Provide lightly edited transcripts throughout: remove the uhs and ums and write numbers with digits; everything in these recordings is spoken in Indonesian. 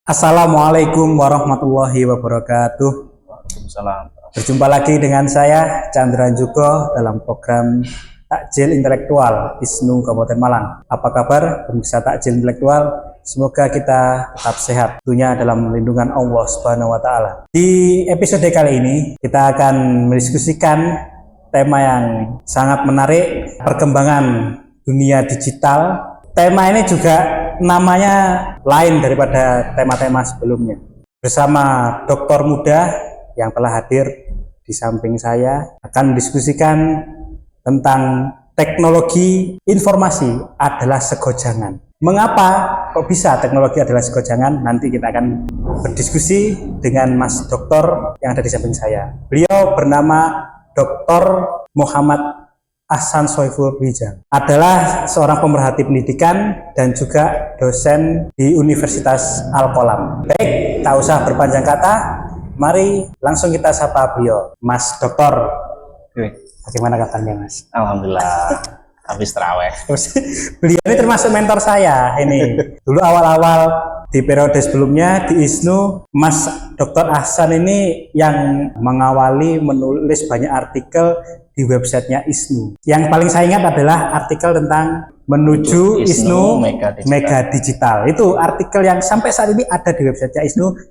Assalamualaikum warahmatullahi wabarakatuh. Waalaikumsalam. Berjumpa lagi dengan saya Chandra Jugo dalam program Takjil Intelektual ISNU Kabupaten Malang. Apa kabar pemirsa Takjil Intelektual? Semoga kita tetap sehat, tentunya dalam lindungan Allah Subhanahu wa taala. Di episode kali ini kita akan mendiskusikan tema yang sangat menarik, perkembangan dunia digital. Tema ini juga namanya lain daripada tema-tema sebelumnya. Bersama dokter muda yang telah hadir di samping saya akan mendiskusikan tentang teknologi informasi adalah segojangan. Mengapa kok bisa teknologi adalah segojangan? Nanti kita akan berdiskusi dengan Mas Dokter yang ada di samping saya. Beliau bernama Dr. Muhammad Ahsan Soiful Rijal, adalah seorang pemerhati pendidikan dan juga dosen di Universitas Al-Qalam. Baik, tak usah berpanjang kata, mari langsung kita sapa beliau. Mas Dokter, bagaimana kabarnya Mas? Alhamdulillah, habis terawih. Beliau ini termasuk mentor saya ini. Dulu awal-awal di periode sebelumnya di ISNU, Mas Dr. Ahsan ini yang mengawali menulis banyak artikel di websitenya ISNU. Yang paling saya ingat adalah artikel tentang menuju ISNU Mega Digital. Itu artikel yang sampai saat ini ada di websitenya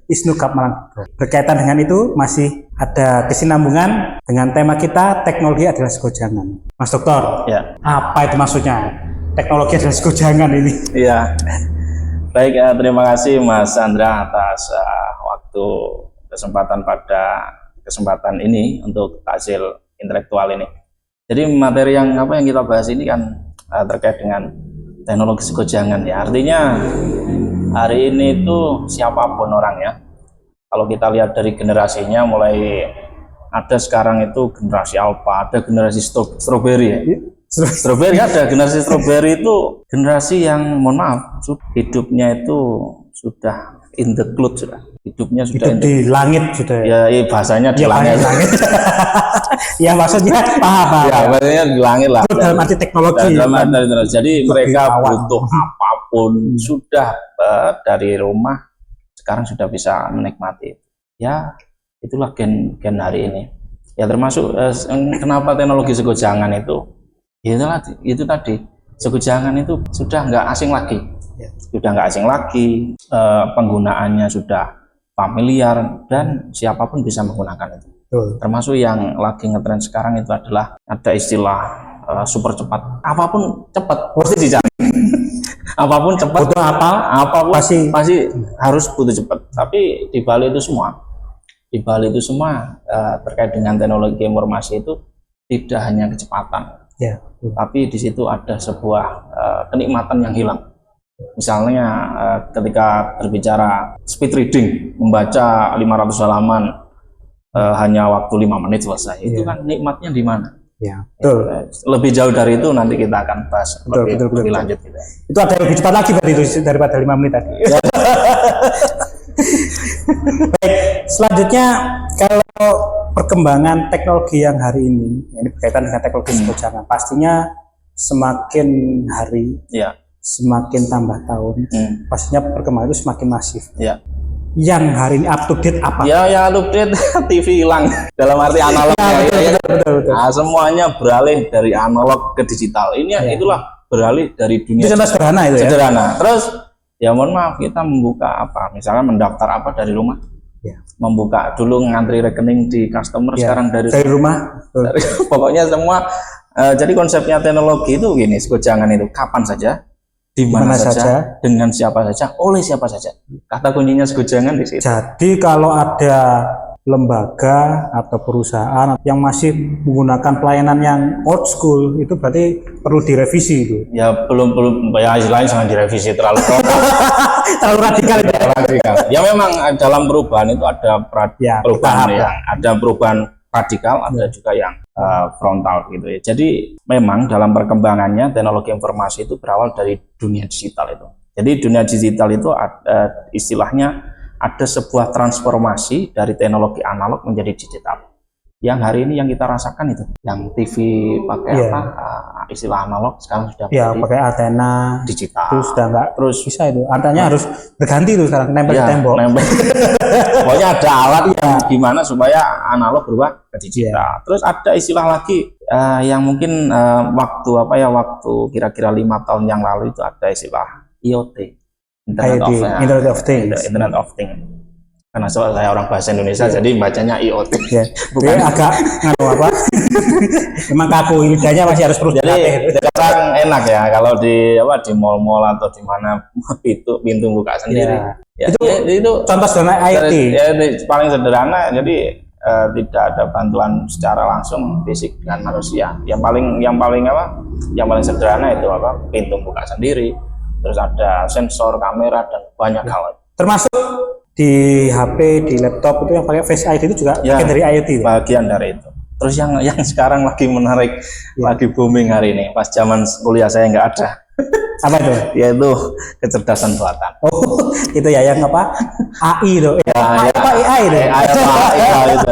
ISNU Kap Malang. Berkaitan dengan itu masih ada kesinambungan dengan tema kita, teknologi adalah segojangan. Mas Dokter, ya. Apa itu maksudnya? Teknologi adalah segojangan ini. Iya. Baik, terima kasih Mas Chandra atas waktu kesempatan pada kesempatan ini untuk takjil intelektual ini. Jadi materi yang kita bahas ini kan terkait dengan teknologi segojangan ya. Artinya hari ini itu siapapun orangnya, kalau kita lihat dari generasinya, mulai ada sekarang itu generasi alpha, ada generasi strawberry ya. Strawberry ada, generasi strawberry itu generasi yang mohon maaf hidupnya itu sudah in the cloud, sudah hidupnya sudah hidup di langit sudah ya, bahasanya di langit. Ya maksudnya paham ya, maksudnya di langit lah dalam arti teknologi jadi mereka butuh apapun sudah dari rumah sekarang sudah bisa menikmati ya. Itulah gen hari ini ya, termasuk kenapa teknologi segojangan itu tadi, segojangan itu sudah nggak asing lagi ya. Sudah nggak asing lagi, penggunaannya sudah familiar dan siapapun bisa menggunakan itu. Termasuk yang lagi ngetren sekarang itu adalah ada istilah super cepat. Apapun cepat pasti dicari. Apapun cepat, butuh apapun pasti harus butuh cepat. Tapi di balik itu semua terkait dengan teknologi informasi itu tidak hanya kecepatan ya, tapi di situ ada sebuah kenikmatan yang hilang. Misalnya ketika berbicara speed reading, membaca 500 halaman hanya waktu 5 menit selesai, itu kan nikmatnya di mana? Ya, betul. Lebih jauh dari itu nanti kita akan bahas lebih lanjut. Itu ada yang lebih cepat lagi berarti itu daripada 5 menit tadi. Baik, selanjutnya kalau perkembangan teknologi yang hari ini berkaitan dengan teknologi segojangan, pastinya semakin hari semakin tambah tahun, pastinya perkembangan itu semakin masif. Ya. Yang hari ini up to date apa? Ya, yang up to date TV hilang dalam arti analog. Betul. Nah, semuanya beralih dari analog ke digital. Itulah beralih dari dunia. Itu sederhana itu ya. Sederhana. Terus ya mohon maaf, kita membuka apa? Misalnya mendaftar apa dari rumah? Ya. Membuka dulu ngantri rekening di customer, sekarang dari rumah. Pokoknya semua. Jadi konsepnya teknologi itu gini, segojangan itu kapan saja, di mana saja, dengan siapa saja, oleh siapa saja. Kata kuncinya segojangan di situ. Jadi kalau ada lembaga atau perusahaan yang masih menggunakan pelayanan yang old school, itu berarti perlu direvisi itu. Ya belum ya, istilahnya jangan direvisi terlalu radikal. Ya memang dalam perubahan itu ada perubahan ya, ada perubahan radikal, ada juga yang frontal gitu ya. Jadi memang dalam perkembangannya teknologi informasi itu berawal dari dunia digital itu. Jadi dunia digital itu ada istilahnya ada sebuah transformasi dari teknologi analog menjadi digital. Yang hari ini yang kita rasakan itu, yang TV pakai istilah analog sekarang sudah Ya, menjadi pakai antena. digital. Terus sudah nggak Terus bisa itu. Antenanya harus berganti tuh sekarang, nempel di ya, tembok. nempel. Pokoknya ada alat yang gimana supaya analog berubah ke digital. Terus ada istilah lagi yang mungkin waktu kira-kira 5 tahun yang lalu itu ada istilah IoT, Internet of Things. Internet of Things. Karena saya orang bahasa Indonesia jadi bacanya IoT. Ya. Bukan agak memang kaku, lidahnya masih harus terus jadi sekarang enak ya kalau di mall-mall atau di mana pintu buka sendiri. Ya. Ya, itu contoh sederhana IoT. Ya, paling sederhana, jadi tidak ada bantuan secara langsung fisik dengan manusia. Yang paling sederhana itu pintu buka sendiri, terus ada sensor kamera dan banyak hal. Termasuk di HP, di laptop itu yang pakai Face ID itu juga bagian dari IoT. Bagian dari itu. Terus yang sekarang lagi menarik, lagi booming hari ini, pas zaman kuliah saya nggak ada. Apa itu? Yaitu kecerdasan buatan. Oh, itu ya yang AI itu. AI itu. AI itu.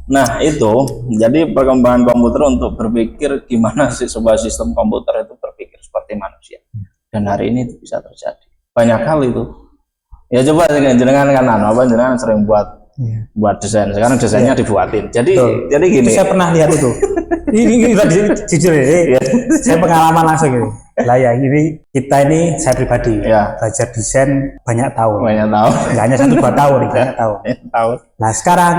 Nah, itu jadi perkembangan komputer untuk berpikir gimana sih sebuah sistem komputer itu berpikir seperti manusia. Dan hari ini itu bisa terjadi. Banyak hal itu. Ya coba jenengan jenengan sering buat desain. Sekarang desainnya dibuatin. Jadi gini. Itu saya pernah lihat itu. ini jujur ya. Saya pengalaman langsung ini. Lah ya, ini saya pribadi belajar desain banyak tahun. Nggak hanya 1-2 tahun, banyak tahun. Nah, sekarang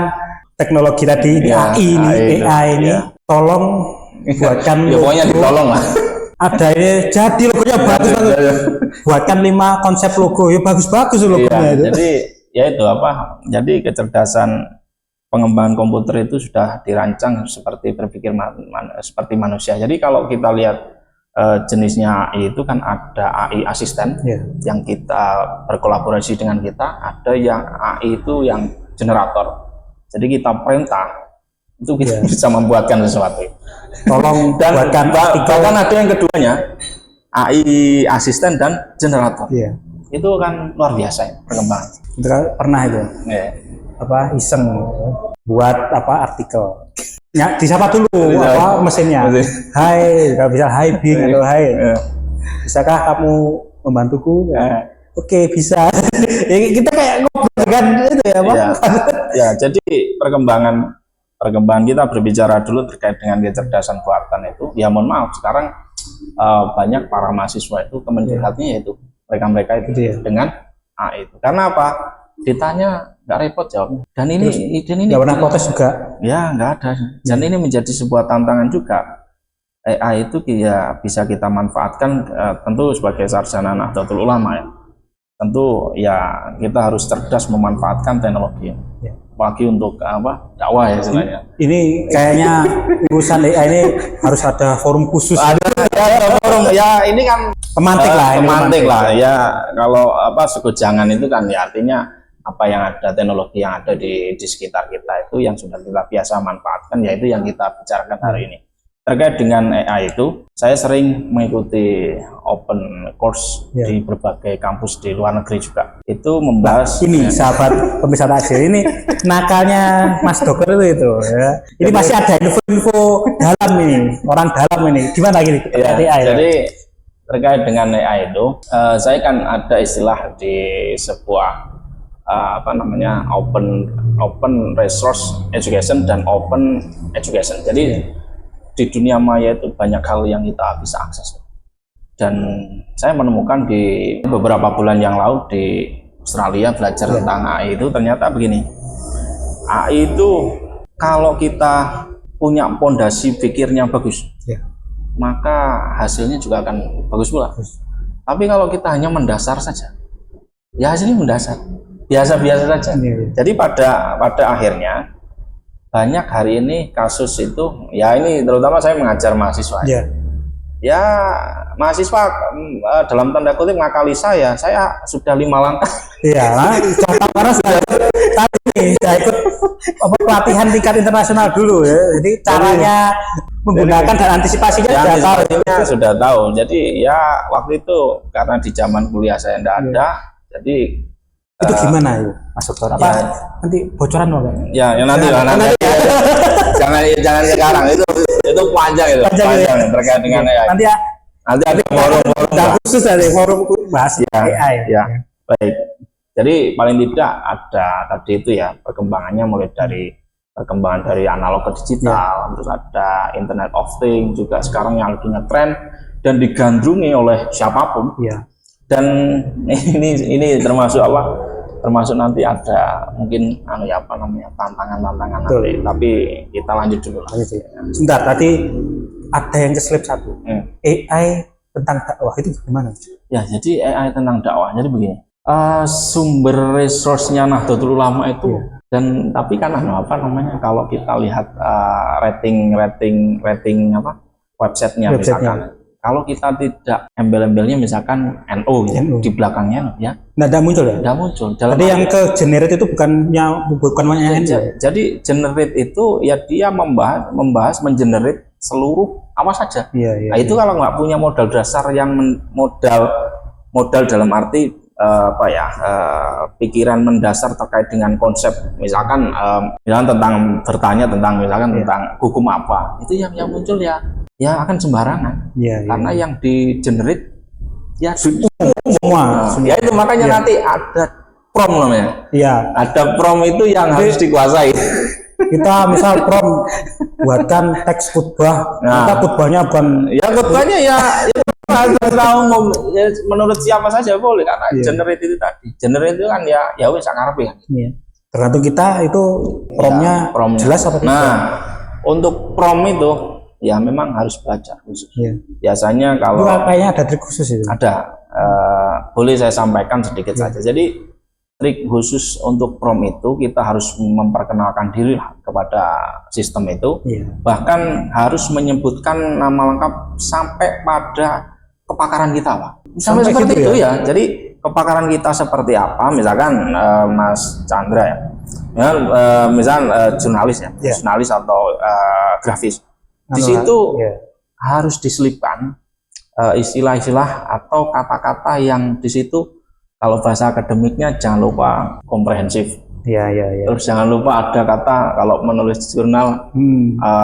teknologi tadi AI ini tolong buatkan pokoknya ditolong lah. Ada ini jadi logonya bagus banget. Buatkan 5 konsep logo, ya bagus-bagus logonya itu. Jadi ya itu jadi kecerdasan pengembangan komputer itu sudah dirancang seperti berpikir seperti manusia. Jadi kalau kita lihat jenisnya AI itu kan ada AI asisten yang kita berkolaborasi dengan kita, ada yang AI itu yang generator. Jadi kita perintah itu kita bisa membuatkan sesuatu. Tolong buatkan bahkan ada yang keduanya AI asisten dan generator. Itu kan luar biasa ya perkembangan. Itu kan pernah itu. Iseng buat artikel. Ya, disapa dulu mesinnya. Hai, kalau bisa hai Bing atau hai. Bisakah kamu membantuku? Oke, bisa. Kita kayak ngobrol kan itu ya, Pak. Ya, jadi perkembangan kita berbicara dulu terkait dengan kecerdasan buatan itu. Ya mohon maaf, sekarang banyak para mahasiswa itu teman curhatnya yaitu mereka itu dengan AI itu. Karena apa? Ditanya nggak repot jawabnya. Dan ini nggak pernah protes juga. Ya nggak ada. Dan ini menjadi sebuah tantangan juga. AI itu ya bisa kita manfaatkan tentu sebagai sarjana Nahdlatul Ulama ya. Tentu ya kita harus cerdas memanfaatkan teknologi. Apalagi untuk dakwah ya istilahnya. Ini kayaknya urusan AI ini harus ada forum khusus. Ada forum ya, ini kan pemantik lah ya. Kalau segojangan itu kan ya artinya apa yang ada, teknologi yang ada di sekitar kita itu yang sudah kita biasa manfaatkan, yaitu yang kita bicarakan hari ini. Terkait dengan AI itu, saya sering mengikuti open course di berbagai kampus di luar negeri juga. Itu membahas ini sahabat pemirsa takjil ini nakalnya Mas Doker itu ya. Ini masih ada info dalam ini, orang dalam ini. Gimana gini? AI. Jadi terkait dengan AI itu, saya kan ada istilah di sebuah open resource education dan open education. Jadi di dunia maya itu banyak hal yang kita bisa akses. Dan saya menemukan di beberapa bulan yang lalu di Australia belajar tentang AI itu ternyata begini. AI itu kalau kita punya pondasi pikirnya bagus, maka hasilnya juga akan bagus pula. Tapi kalau kita hanya mendasar saja, ya hasilnya mendasar, biasa-biasa saja. Jadi pada akhirnya banyak hari ini kasus itu, ya ini terutama saya mengajar mahasiswa. Ya mahasiswa dalam tanda kutip ngakali saya sudah 5 langkah. Karena saya ikut pelatihan tingkat internasional dulu ya. Jadi caranya menggunakan dan antisipasinya sudah tahu. Jadi ya waktu itu karena di zaman kuliah saya tidak ada, jadi itu gimana ya Mas Dokter? Nanti bocoran loh ya nanti jangan sekarang, itu itu panjang itu, panjang terkait dengan AI. Nanti Nanti ada forum-forum ada khusus dari forum bahas ya, AI. ya. Baik. Jadi paling tidak ada tadi itu ya perkembangannya mulai dari perkembangan dari analog ke digital, terus ada Internet of Things juga sekarang yang lagi ngetren dan digandrungi oleh siapapun. Ya. Dan ini termasuk apa? Termasuk nanti ada mungkin tantangan-tantangan nanti. Tapi kita lanjut dulu lah. Sebentar, tadi ada yang keselip satu. AI tentang dakwah itu gimana? Ya, jadi AI tentang dakwah. Jadi begini. Sumber resource-nya Nahdlatul Ulama itu dan tapi kan kalau kita lihat rating websitenya misalkan. Kalau kita tidak embel-embelnya misalkan NU gitu, di belakangnya ya. Nah, tidak muncul ya? Tidak muncul. Jadi yang ke generate itu bukan NU. Jadi generate itu ya dia membahas mengenerate seluruh apa saja. Nah, itu kalau nggak punya modal dasar yang modal dalam arti pikiran mendasar terkait dengan konsep misalkan tentang bertanya tentang misalkan tentang hukum apa, itu yang muncul ya akan sembarangan karena yang di generate ya semua. Ya itu makanya nanti ada prompt namanya. Ada prompt itu yang harus dikuasai. Kita misal prompt buatkan teks khutbah, kita khutbahnya khutbahnya ya menurut siapa saja boleh karena generate itu tadi. Generate itu kan ya wis akarepe. Tergantung kita itu prompt-nya jelas apa tidak. Nah, untuk prompt itu ya memang harus belajar khusus. Biasanya kalau kayaknya ada trik khusus itu. Ada, boleh saya sampaikan sedikit saja. Jadi trik khusus untuk prompt itu kita harus memperkenalkan diri kepada sistem itu. Bahkan harus menyebutkan nama lengkap sampai pada kepakaran kita, Pak. Sampai seperti itu ya. Jadi kepakaran kita seperti apa? Misalkan Mas Chandra misal jurnalis jurnalis atau grafis. Di situ harus diselipkan istilah-istilah atau kata-kata yang di situ kalau bahasa akademiknya jangan lupa komprehensif. Terus jangan lupa ada kata kalau menulis jurnal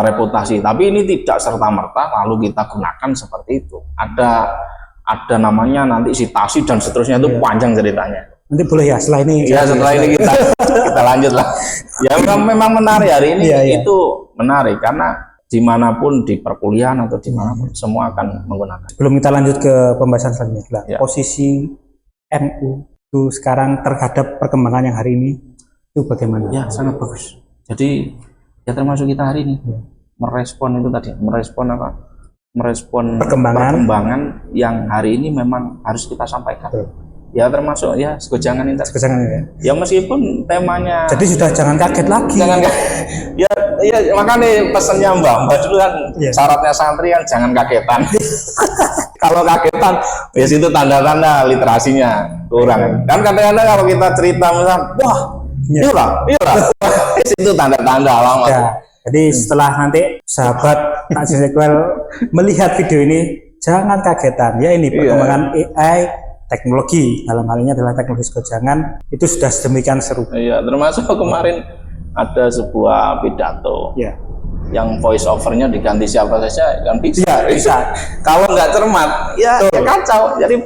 reputasi. Tapi ini tidak serta-merta lalu kita gunakan seperti itu. Ada namanya nanti sitasi dan seterusnya itu panjang ceritanya. Nanti boleh ya setelah ini. Setelah ini kita lanjut lah. Ya memang menarik hari ini itu menarik karena dimanapun di perkuliahan atau dimanapun semua akan menggunakan. Belum kita lanjut ke pembahasan selanjutnya. Posisi NU itu sekarang terhadap perkembangan yang hari ini itu bagaimana? Ya sangat bagus. Jadi ya termasuk kita hari ini merespon itu tadi, merespon perkembangan yang hari ini memang harus kita sampaikan. Ya termasuk segojangan internet. Ya meskipun temanya. Jadi sudah jangan kaget lagi. Ya makanya pesannya Mbak dulu kan syaratnya santri kan jangan kagetan. Kalau kagetan ya situ tanda-tanda literasinya kurang. Kan kadang-kadang kalau kita cerita misal, wah, iya, itu tanda-tanda alamat. Jadi setelah nanti sahabat Takjil Sequel melihat video ini jangan kagetan. Ya ini perkembangan AI teknologi dalam hal ini adalah teknologi segojangan itu sudah sedemikian seru. Termasuk kemarin ada sebuah pidato yang voice overnya diganti siapa saja kan bisa. Kalau nggak cermat ya kacau. Jadi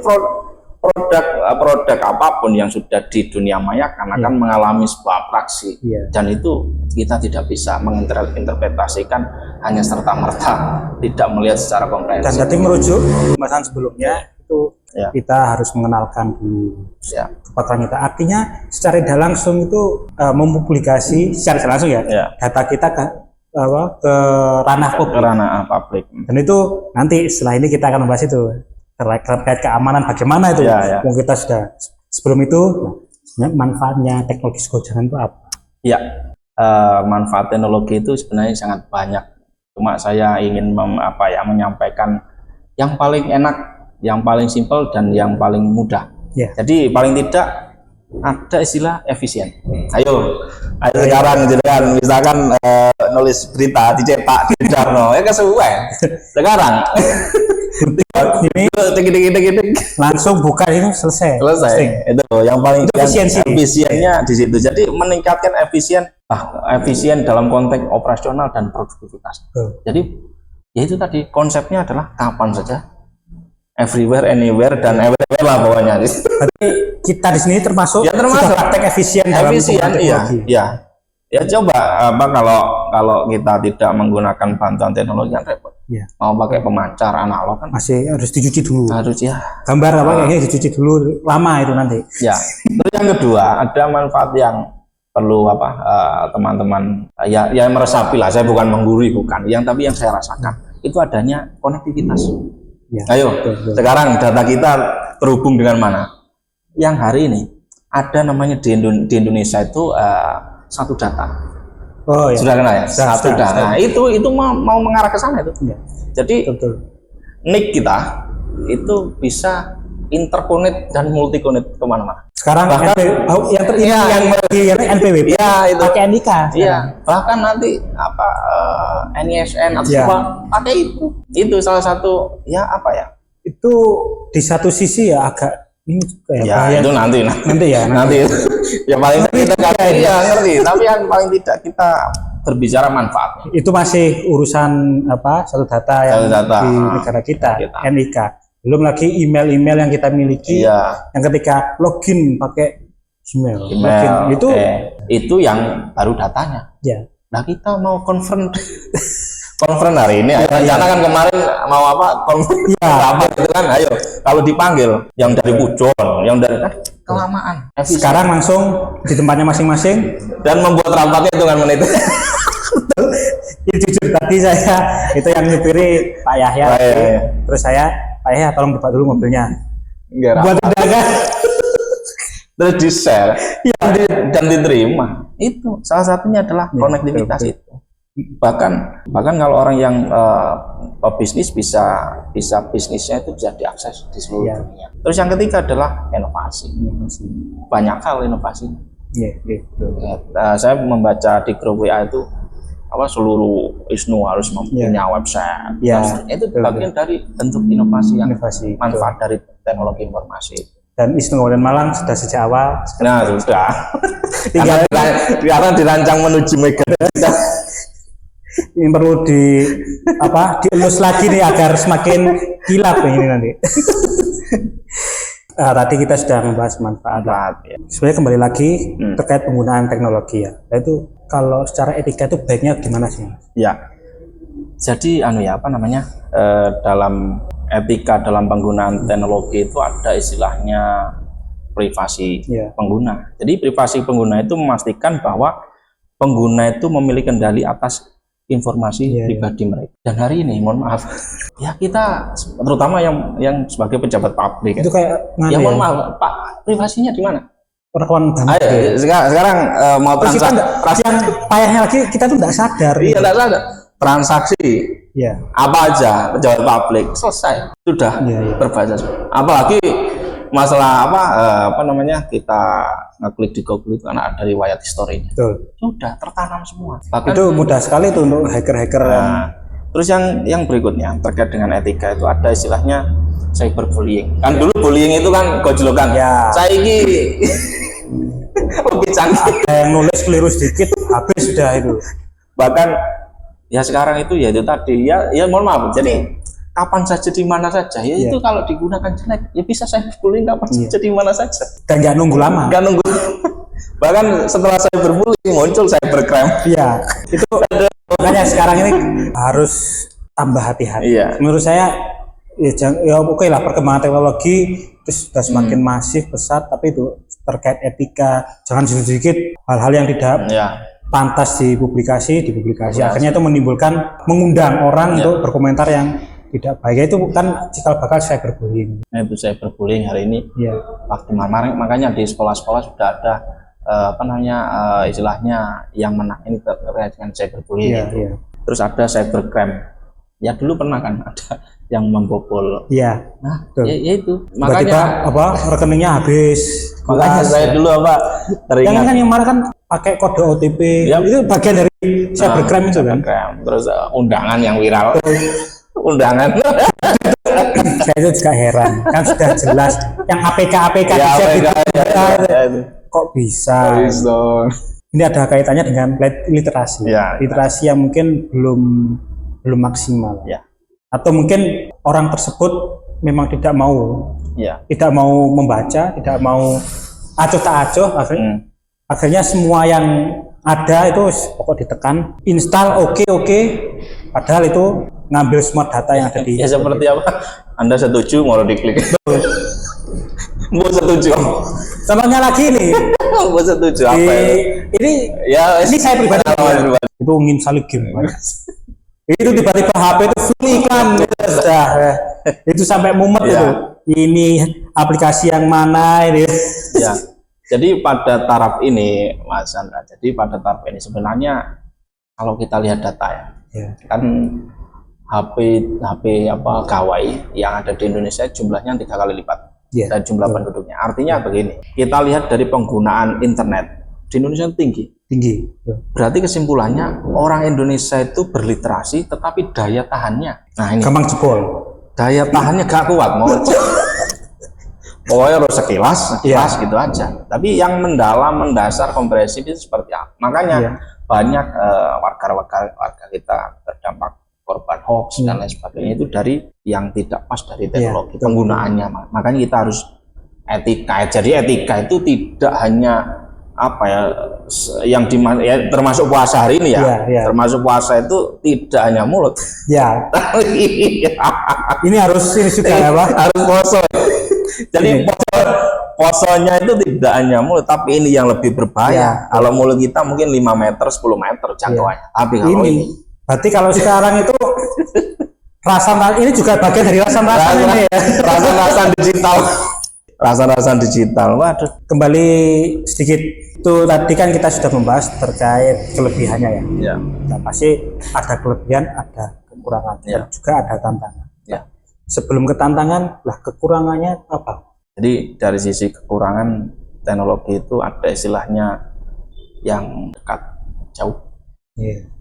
produk apapun yang sudah di dunia maya akan mengalami sebuah atraksi dan itu kita tidak bisa menginterpretasikan hanya serta-merta, tidak melihat secara komprehensif. Dan tadi merujuk pembahasan sebelumnya itu kita harus mengenalkan dulu kepakaran kita. Artinya secara tidak langsung itu mempublikasi secara langsung data kita ke ranah publik. Dan itu nanti setelah ini kita akan membahas itu terkait keamanan bagaimana itu. Kita sudah sebelum itu manfaatnya teknologi segojangan itu apa? Manfaat teknologi itu sebenarnya sangat banyak. Cuma saya ingin menyampaikan yang paling enak, yang paling simpel dan yang paling mudah. Jadi paling tidak ada istilah efisien. Ayo sekarang misalkan nulis berita dicetak di Darno kesesuaian. Sekarang ini langsung buka itu selesai. Itu yang paling efisiennya di situ. Jadi meningkatkan efisien dalam konteks operasional dan produktivitas. Jadi Ya itu tadi konsepnya adalah kapan saja, everywhere, anywhere, dan everywhere lah pokoknya. Berarti kita di sini termasuk, Ya, termasuk. sudah praktek efisien dalam penggunaan Iya, teknologi. iya. Ya coba apa kalau kita tidak menggunakan bantuan teknologi kan repot. Iya. Mau pakai pemancar analog kan Masih harus dicuci dulu. harus ya. Gambar apa kayak gini dicuci dulu, lama itu nanti. Ya. Terus yang kedua ada manfaat yang perlu apa teman-teman ya meresapi lah. Saya bukan menggurui, bukan. Tapi yang saya rasakan itu adanya konektivitas. Ya, Ayo, betul. sekarang data kita terhubung dengan mana? Yang hari ini ada namanya di Indonesia itu satu data. Oh ya. Sudah kenal ya? Satu sudah, data. Nah, itu mau mengarah ke sana itu. Ya, Jadi betul. NIC kita itu bisa interconnect dan multi connect kemana-mana. Sekarang Bahkan- yang Iya, yang NPWP Iya itu. pakai NIK. Iya. Bahkan nanti apa NISN atau Iya. apa pakai itu. Itu salah satu ya apa ya? Itu di satu sisi ya agak ini juga ya, Ya bahaya. itu nanti Nanti ya. nanti ya paling tidak kita Iya. ngerti, tapi yang paling tidak kita berbicara manfaatnya. Itu masih urusan apa satu data yang Satu data, di ah, negara kita, kita. NIK. Belum lagi email-email yang kita miliki, Iya. yang ketika login pakai Gmail, Email, login, itu yang baru datanya. ya Nah kita mau conference hari ini. Ayo, rencana kan kemarin mau apa? Conference apa gitu kan? Ayo kalau dipanggil yang dari Pujon, yang dari kan kelamaan. Efisien. sekarang langsung di tempatnya masing-masing. Dan membuat rapatnya hitungan menit. Ini jujur tadi saya itu yang nyupiri Pak Yahya, Pak Yahya. terus saya Pak Yahya tolong buka dulu mobilnya. Enggak Buat undangan. Terus di share dan diterima. Itu salah satunya adalah Ya, konektivitas betul. itu. Bahkan kalau orang yang pebisnis bisa bisnisnya itu bisa diakses di seluruh Ya. dunia. Terus yang ketiga adalah inovasi. Banyak hal inovasi. Iya, betul. Saya membaca di grup WA itu apa seluruh ISNU harus mempunyai website. Ya, Itu betul, bagian dari bentuk inovasi yang Inovasi, manfaat dari teknologi informasi. Dan ISNU Kabupaten Malang sudah sejak awal Nah sudah. tinggal Karena dirancang menuju mega. ini perlu dielus lagi nih agar semakin kilap ini nanti. Tadi kita sudah membahas manfaat. Ya. Sebenarnya kembali lagi terkait penggunaan teknologi ya. Itu kalau secara etika itu baiknya gimana sih? Ya. Jadi dalam etika dalam penggunaan teknologi itu ada istilahnya privasi pengguna. Jadi privasi pengguna itu memastikan bahwa pengguna itu memiliki kendali atas informasi pribadi mereka. Dan hari ini, mohon maaf, ya kita terutama yang sebagai pejabat publik, Itu kayak ya mohon maaf, Pak, privasinya di mana? Rawan banget. Ayo, sekarang mau Terus kita transaksi, yang payahnya lagi kita tuh nggak sadar. iya tidak ada transaksi Iya. apa aja pejabat publik selesai sudah berbaca. Apalagi masalah kita ngeklik di Google itu karena ada riwayat historinya. Betul. Sudah tertanam semua. Bahkan Itu mudah sekali tuh untuk hacker-hacker. Terus yang berikutnya terkait dengan etika itu ada istilahnya cyberbullying. Kan dulu bullying itu kan gojlokan. Ya. Saya ini lebih canggih. Ada yang nulis keliru sedikit habis sudah itu. Bahkan ya sekarang itu ya itu tadi ya mohon maaf. Jadi kapan saja di mana saja ya itu kalau digunakan jelek ya bisa cyberbullying kapan saja di mana saja. Dan nggak nunggu lama. Nggak nunggu. Bahkan setelah cyberbullying muncul cybercrime. Iya. Itu makanya sekarang ini harus tambah hati-hati. Iya. Menurut saya ya oke lah perkembangan teknologi terus sudah semakin masif pesat, tapi itu terkait etika jangan sedikit hal-hal yang tidak pantas dipublikasi. Akhirnya itu mengundang orang untuk berkomentar yang tidak baik. Itu kan cikal bakal cyberbullying. Nah, itu cyberbullying hari ini. Iya. Waktu makanya di sekolah-sekolah sudah ada istilahnya yang menangani terkait dengan cyberbullying. Iya. Terus ada cybercrime. Ya dulu pernah kan ada yang membobol. Iya. Nah, betul. ya itu. Makanya rekeningnya habis. Makanya saya dulu teringat. Yang marah kan pakai kode OTP. Itu bagian dari cybercrime itu kan. Terus undangan yang viral. Undangan. Saya itu juga heran. Kan sudah jelas yang APK kok bisa. Ini ada kaitannya dengan literasi. Literasi yang mungkin belum maksimal. Ya. atau mungkin orang tersebut memang tidak mau membaca, tidak mau acuh tak acuh, akhirnya semua yang ada itu pokok ditekan install oke, padahal itu ngambil semua data yang ada di ya seperti apa, Anda setuju mau diklik mau setuju contohnya lagi nih mau setuju apa ini saya pribadi itu ingin saling game itu tiba-tiba HP itu full iklan itu sampai mumet itu ini aplikasi yang mana ini ya. Jadi pada taraf ini Mas Andra, sebenarnya kalau kita lihat data kan HP gawai yang ada di Indonesia jumlahnya 3 kali lipat dari jumlah penduduknya. Artinya begini, kita lihat dari penggunaan internet di Indonesia tinggi. Berarti kesimpulannya orang Indonesia itu berliterasi, tetapi daya tahannya, nah ini gampang jebol. Daya tahannya gak kuat, pokoknya harus sekilas gitu aja. Tapi yang mendalam, mendasar, komprehensif itu seperti apa? Makanya banyak warga kita terdampak korban hoax dan lain sebagainya itu dari yang tidak pas dari teknologi penggunaannya. Makanya kita harus etika. Jadi etika itu tidak hanya yang termasuk puasa hari ini termasuk puasa itu tidak hanya mulut. Ini harus juga harus poso. Jadi posonya itu tidak hanya mulut, tapi ini yang lebih berbahaya. Kalau mulut kita mungkin 5 meter, 10 meter jangkauannya. Tapi kalau ini berarti kalau sekarang itu ini juga bagian dari rasan-rasan ini ya. Rasan-rasan digital. Rasan-rasan digital. Waduh. Kembali sedikit itu tadi kan kita sudah membahas terkait kelebihannya ya. Nah, pasti ada kelebihan, ada kekurangan, dan juga ada tantangan. Sebelum ke tantangan, kekurangannya apa? Jadi dari sisi kekurangan teknologi itu ada istilahnya yang dekat, jauh.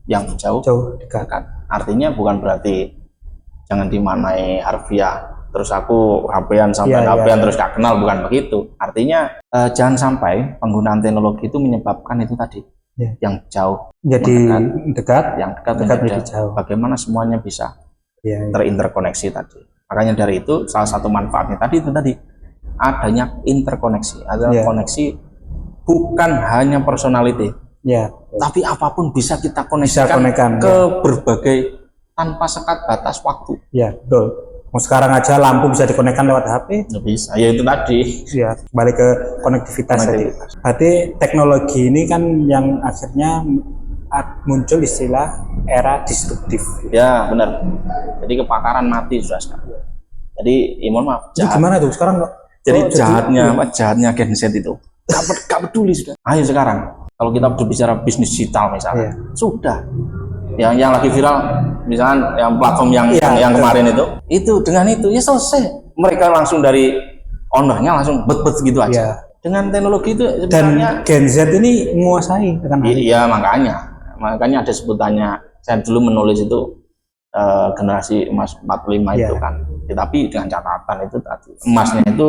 Yang jauh, dekat. Artinya bukan berarti jangan dimaknai harfiah. Terus aku HP-an sampai HP-an terus gak kenal, bukan begitu. Artinya jangan sampai penggunaan teknologi itu menyebabkan itu tadi yang jauh jadi dekat, yang dekat menjadi jauh. Bagaimana semuanya bisa terinterkoneksi tadi. Makanya dari itu salah satu manfaatnya tadi adanya interkoneksi, koneksi bukan hanya personality, tapi apapun bisa kita koneksikan ke berbagai tanpa sekat batas waktu. Betul. Sekarang aja lampu bisa dikonekkan lewat HP. Bisa. Ya itu tadi. Balik ke konektivitas tadi. Berarti teknologi ini kan yang akhirnya muncul istilah era disruptif. Ya benar. Jadi kebakaran mati sudah sekarang. Jadi mohon maaf. Jahat. Gimana tuh sekarang? Jadi jahatnya Gen Z itu. Gak peduli sudah. Ayo sekarang. Kalau kita berbicara bisnis digital misalnya, sudah. Yang lagi viral, misalnya yang platform yang kemarin itu dengan itu ya selesai. Mereka langsung dari ownernya langsung bet gitu aja. Dengan teknologi itu sebenarnya. Dan Gen Z ini menguasai. Iya makanya ada sebutannya. Saya dulu menulis itu generasi emas 45 itu kan. Tapi dengan catatan itu tadi emasnya itu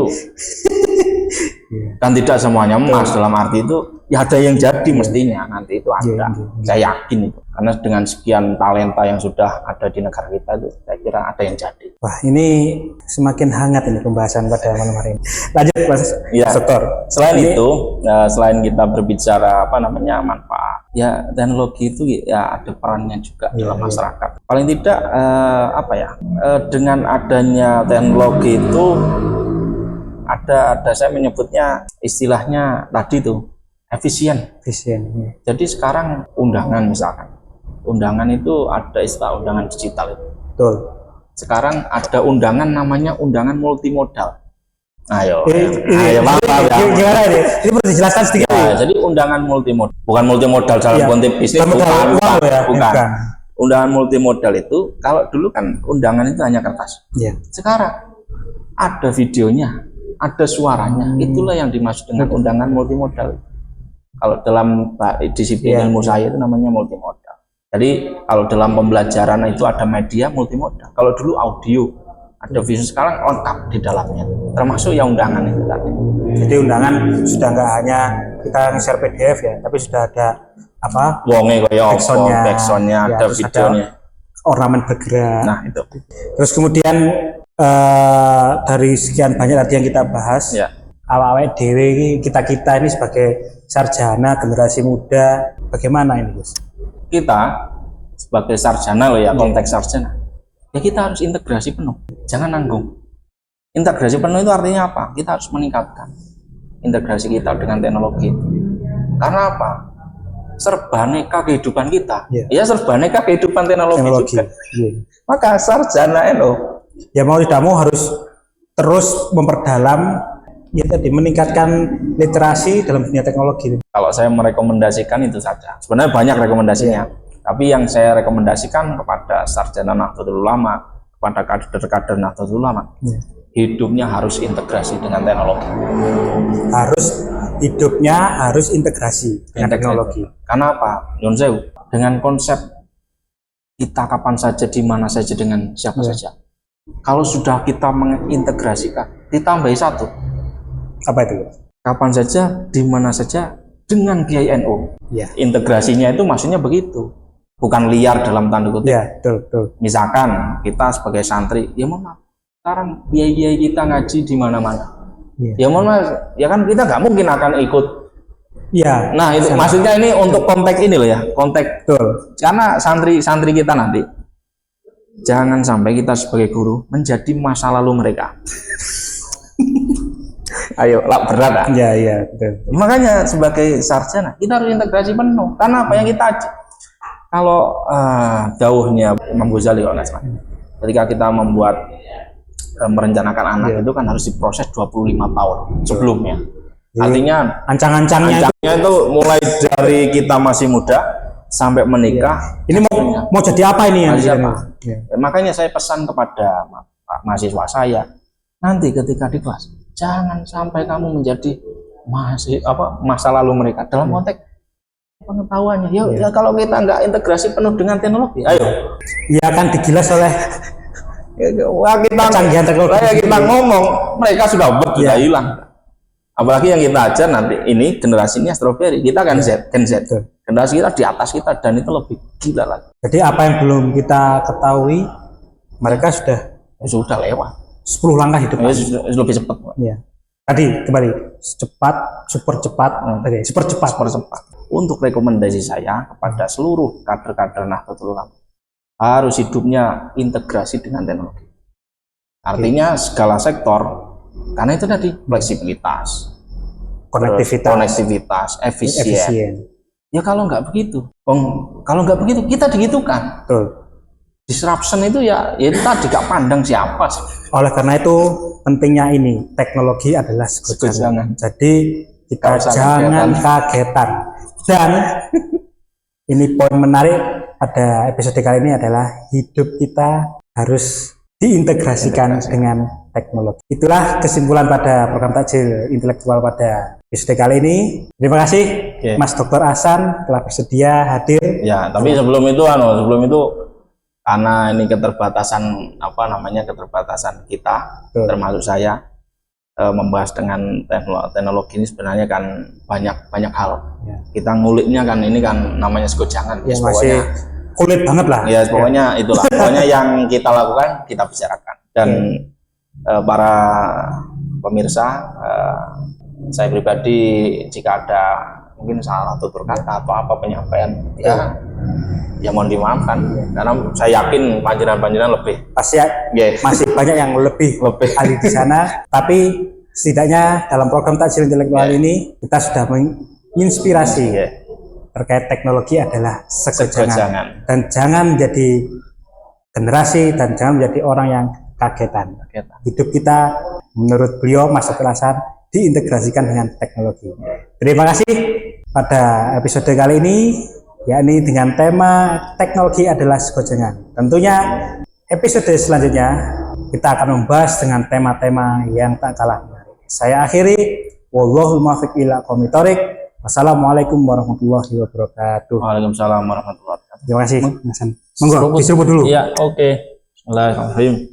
kan tidak semuanya emas, dalam arti itu ada yang jadi mestinya nanti itu ada. Saya yakin itu karena dengan sekian talenta yang sudah ada di negara kita itu saya kira ada yang jadi. Wah, ini semakin hangat ini pembahasan pada malam hari ini. Lanjut Mas Sektor. Selain kita berbicara manfaat, teknologi itu ada perannya juga dalam masyarakat. Paling tidak dengan adanya teknologi itu ada saya menyebutnya istilahnya tadi itu efisien. Jadi sekarang undangan misalkan, undangan itu ada istilah undangan digital itu. Betul. Sekarang ada undangan namanya undangan multimodal. Ayo, gimana ini? Ini perlu dijelaskan sedikit. Jadi undangan multimodal, bukan multimodal dalam konteks bisnis, bukan. Undangan multimodal itu kalau dulu kan undangan itu hanya kertas. Sekarang ada videonya, ada suaranya. Itulah yang dimaksud dengan undangan multimodal. Kalau dalam disiplin ilmu saya itu namanya multimodal. Jadi kalau dalam pembelajaran itu ada media multimodal. Kalau dulu audio, ada visual, sekarang lengkap di dalamnya. Termasuk yang undangan itu tadi. Jadi undangan sudah nggak hanya kita nge-share PDF tapi sudah ada backsoundnya ada videonya. ornamen bergerak. Nah itu. Terus kemudian dari sekian banyak tadi yang kita bahas, Ya. awal-awal dewe kita ini sebagai sarjana generasi muda, bagaimana ini Gus? Kita sebagai sarjana loh ya, konteks sarjana, ya kita harus integrasi penuh, jangan nanggung. Integrasi penuh itu artinya apa? Kita harus meningkatkan integrasi kita dengan teknologi. Karena apa? Serba aneka kehidupan kita, ya serba aneka kehidupan teknologi juga. Maka sarjana ya mau tidak mau harus terus memperdalam, ya tadi meningkatkan literasi dalam dunia teknologi. Kalau saya merekomendasikan itu saja, sebenarnya banyak rekomendasinya, tapi yang saya rekomendasikan kepada sarjana Nahdlatul Ulama, kepada kader-kader Nahdlatul Ulama, hidupnya harus integrasi dengan teknologi. Hidupnya harus integrasi dengan teknologi. Karena apa? Nyun sewu, dengan konsep kita kapan saja, di mana saja, dengan siapa saja. Kalau sudah kita mengintegrasikan, ditambahi satu. Apa itu? Kapan saja, di mana saja, dengan Kiai NU. Integrasinya itu maksudnya begitu. Bukan liar dalam tanda kutip. Betul. Misalkan kita sebagai santri, ya mohon maaf, sekarang kiai kita ngaji di mana-mana. Ya mohon maaf, ya kan kita nggak mungkin akan ikut. Nah itu maksudnya ini untuk konteks ini loh ya, konteks. Karena santri kita nanti, jangan sampai kita sebagai guru menjadi masa lalu mereka. Ayo, lah berat lah. Iya, betul. Makanya sebagai sarjana kita harus integrasi penuh. Karena apa yang kita kalau dawuhnya Imam Ghazali ketika kita merencanakan anak itu kan harus diproses 25 tahun sebelumnya. Artinya ancang-ancangnya itu mulai dari kita masih muda sampai menikah. Ini mau jadi apa ini yang siapa? Makanya saya pesan kepada mahasiswa saya, nanti ketika di kelas jangan sampai kamu menjadi masa lalu mereka dalam konteks pengetahuannya. Ya kalau kita nggak integrasi penuh dengan teknologi, ayo. Ya kan digilas oleh kecanggihan teknologi. Kita ngomong, mereka sudah hilang. Apalagi yang kita ajar nanti ini generasinya strawberry, kita kan Gen Z. Generasi kita di atas kita dan itu lebih gila lagi. Jadi apa yang belum kita ketahui, mereka sudah lewat. 10 langkah hidup. Lebih cepat. Tadi kembali super cepat. Untuk rekomendasi saya kepada seluruh kader-kader Nahdlatul Ulama, harus hidupnya integrasi dengan teknologi. Artinya segala sektor, karena itu tadi fleksibilitas, konektivitas, efisien. Ya kalau nggak begitu, kita digitukan. Disruption itu ya itu tadi gak pandang siapa sih. Oleh karena itu pentingnya ini teknologi adalah segojangan. Jadi kita jangan kagetan. Dan ini poin menarik pada episode kali ini adalah hidup kita harus diintegrasikan dengan teknologi. Itulah kesimpulan pada program Takjil Intelektual pada episode kali ini. Terima kasih Mas Dr. Hasan telah bersedia hadir. Ya, tapi sebelum itu karena ini keterbatasan keterbatasan kita, termasuk saya membahas dengan teknologi ini sebenarnya kan banyak hal. Kita nguliknya kan ini kan namanya segojangan. Ya, masih kulit banget lah. Ya pokoknya itulah. Pokoknya yang kita lakukan kita bicarakan. Dan para pemirsa, saya pribadi jika ada mungkin salah tutur kata atau apa penyampaian ya mohon dimaafkan, karena saya yakin panjenengan lebih pasti masih banyak yang lebih ahli di sana, tapi setidaknya dalam program Takjil Intelektual ini kita sudah menginspirasi terkait teknologi adalah segojangan, dan jangan menjadi generasi dan jangan menjadi orang yang kagetan. Hidup kita menurut beliau Mas Dr. Hasan diintegrasikan dengan teknologi. Terima kasih pada episode kali ini, yakni dengan tema teknologi adalah segojangan. Tentunya episode selanjutnya kita akan membahas dengan tema-tema yang tak kalah menarik. Saya akhiri, wallahul muwaffiq ila aqwamit thoriq. Wassalamualaikum warahmatullahi wabarakatuh. Waalaikumsalam warahmatullahi wabarakatuh. Terima kasih Mas Hasan. Monggo diserbu dulu. Iya, oke. Bismillahirrahmanirrahim.